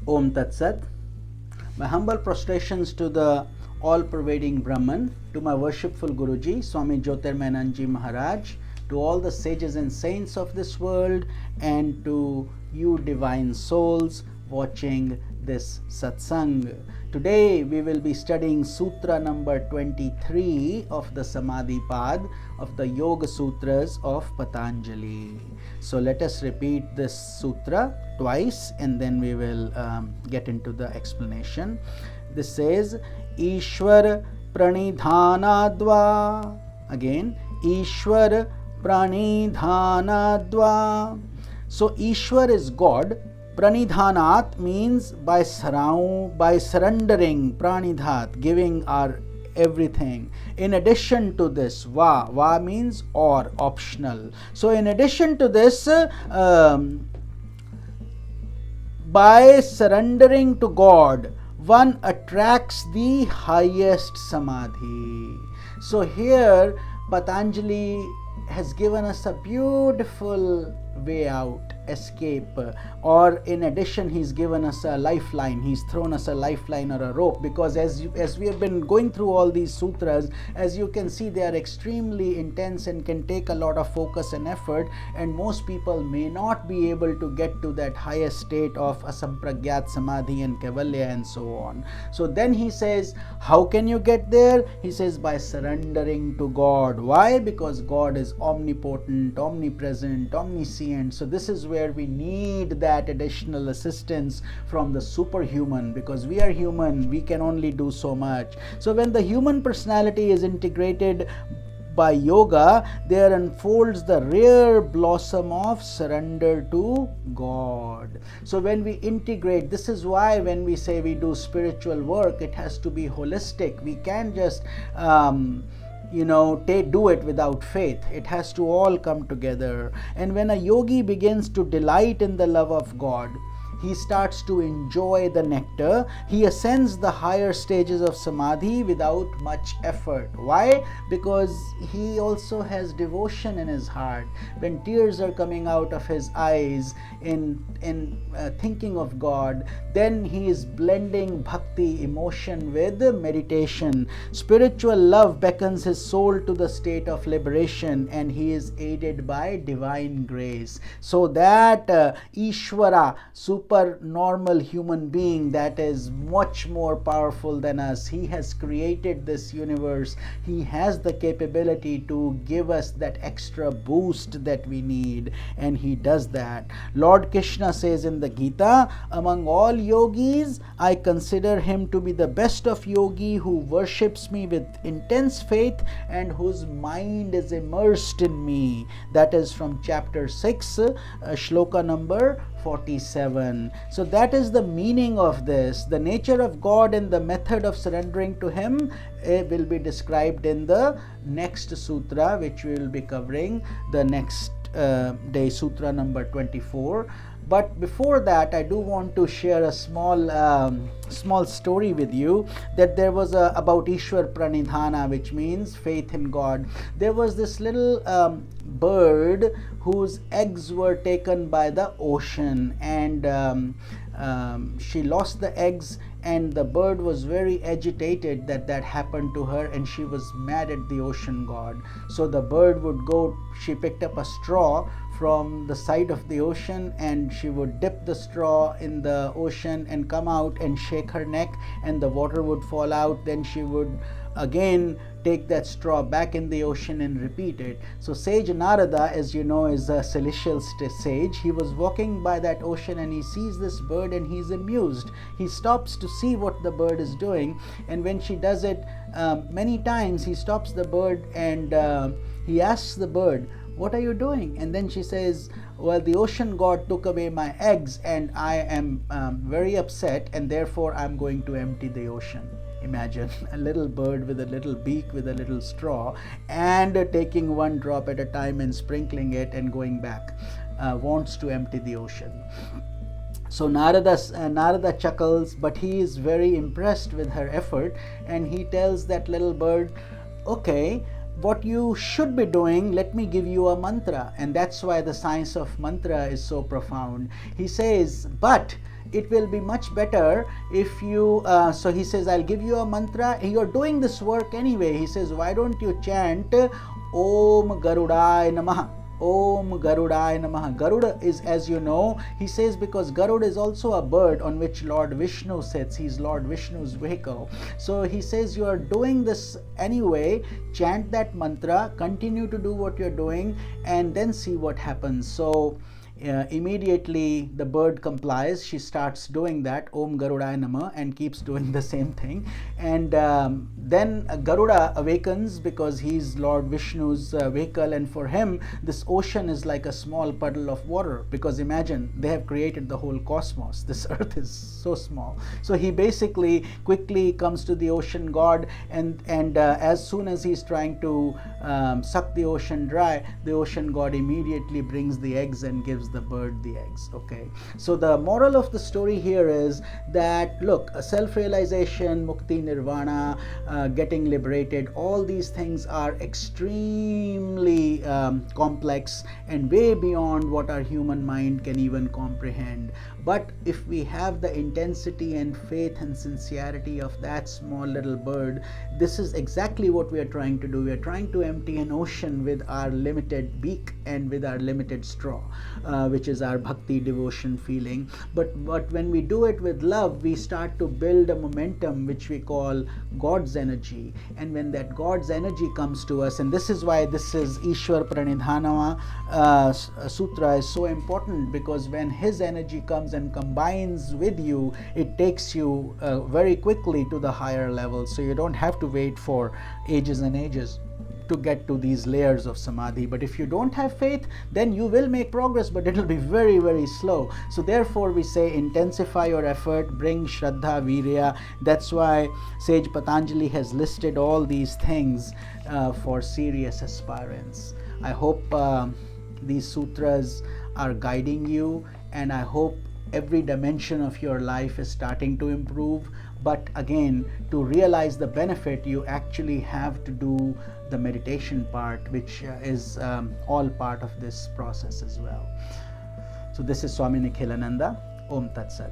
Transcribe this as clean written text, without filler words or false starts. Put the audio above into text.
Om Tat Sat. My humble prostrations to the all-pervading Brahman, to my worshipful Guruji, Swami Jyotirmayananji Maharaj, to all the sages and saints of this world, and to you divine souls watching this satsang. Today we will be studying Sutra number 23 of the Samadhi Pad of the Yoga Sutras of Patanjali. So let us repeat this sutra twice and then we will get into the explanation. This says Ishwar Pranidhanadva. Again, Ishwar Pranidhanadva. So Ishwar is God. Pranidhanat means by surrendering, pranidhat, giving our everything. In addition to this, va means or, optional. So in addition to this, by surrendering to God, one attracts the highest samadhi. So here Patanjali has given us a beautiful way out, escape, or in addition he's given us a lifeline. He's thrown us a lifeline or a rope, because as we have been going through all these sutras, as you can see, they are extremely intense and can take a lot of focus and effort, and most people may not be able to get to that highest state of asampragyat samadhi and kaivalya and so on. So then he says, how can you get there? He says, by surrendering to God. Why? Because God is omnipotent, omnipresent, omniscient. So this is where we need that additional assistance from the superhuman, because we are human, we can only do so much. So when the human personality is integrated by yoga, there unfolds the rare blossom of surrender to God. So when we integrate, this is why when we say we do spiritual work, it has to be holistic. We can't just do it without faith. It has to all come together. And when a yogi begins to delight in the love of God, he starts to enjoy the nectar. He ascends the higher stages of samadhi without much effort. Why? Because he also has devotion in his heart. When tears are coming out of his eyes in thinking of God, then he is blending bhakti, emotion, with meditation. Spiritual love beckons his soul to the state of liberation, and he is aided by divine grace. So that Ishvara, normal human being that is much more powerful than us, he has created this universe. He has the capability to give us that extra boost that we need, and he does that. Lord Krishna says in the Gita, among all yogis, I consider him to be the best of yogi who worships me with intense faith and whose mind is immersed in me. That is from chapter 6, shloka number 47. So that is the meaning of this. The nature of God and the method of surrendering to him will be described in the next sutra, which we will be covering the next day, sutra number 24. But before that, I do want to share a small story with you, that there was about Ishwar Pranidhana, which means faith in God. There was this little bird whose eggs were taken by the ocean, and she lost the eggs, and the bird was very agitated that happened to her, and she was mad at the ocean god. So the bird would go, she picked up a straw from the side of the ocean, and she would dip the straw in the ocean and come out and shake her neck, and the water would fall out. Then she would again take that straw back in the ocean and repeat it. So sage Narada, as you know, is a celestial sage. He was walking by that ocean and he sees this bird and he's amused. He stops to see what the bird is doing, and when she does it many times, he stops the bird and he asks the bird, what are you doing? And then she says, well, the ocean god took away my eggs and I am very upset, and therefore I'm going to empty the ocean. Imagine a little bird with a little beak with a little straw, and taking one drop at a time and sprinkling it and going back, wants to empty the ocean. So Narada chuckles, but he is very impressed with her effort, and he tells that little bird, okay, what you should be doing, let me give you a mantra. And that's why the science of mantra is so profound. He says, but it will be much better if you, so he says, I'll give you a mantra. You're doing this work anyway. He says, why don't you chant Om Garudaya Namaha? Om Garudaya Namaha. Garuda is, as you know, he says, because Garuda is also a bird on which Lord Vishnu sits. He's Lord Vishnu's vehicle. So he says, you are doing this anyway. Chant that mantra, continue to do what you're doing, and then see what happens. So immediately the bird complies. She starts doing that, Om Garudaya Namah, and keeps doing the same thing. And then Garuda awakens because he's Lord Vishnu's vehicle, and for him this ocean is like a small puddle of water, because imagine, they have created the whole cosmos. This earth is so small. So he basically quickly comes to the ocean god, and as soon as he's trying to suck the ocean dry, the ocean god immediately brings the eggs and gives the bird the eggs. Okay, so the moral of the story here is that, look, self-realization, mukti, nirvana, getting liberated, all these things are extremely complex and way beyond what our human mind can even comprehend. But if we have the intensity and faith and sincerity of that small little bird, this is exactly what we are trying to do. We are trying to empty an ocean with our limited beak and with our limited straw, which is our bhakti, devotion feeling. But when we do it with love, we start to build a momentum which we call God's energy. And when that God's energy comes to us, and this is why this is Ishwar Pranidhanama Sutra is so important, because when his energy comes and combines with you, it takes you very quickly to the higher level. So you don't have to wait for ages and ages to get to these layers of samadhi. But if you don't have faith, then you will make progress, but it will be very, very slow. So therefore we say, intensify your effort, bring Shraddha, Virya. That's why Sage Patanjali has listed all these things for serious aspirants. I hope these sutras are guiding you, and I hope every dimension of your life is starting to improve. But again, to realize the benefit, you actually have to do the meditation part, which is all part of this process as well. So this is Swami Nikhilananda. Om Tat Sat.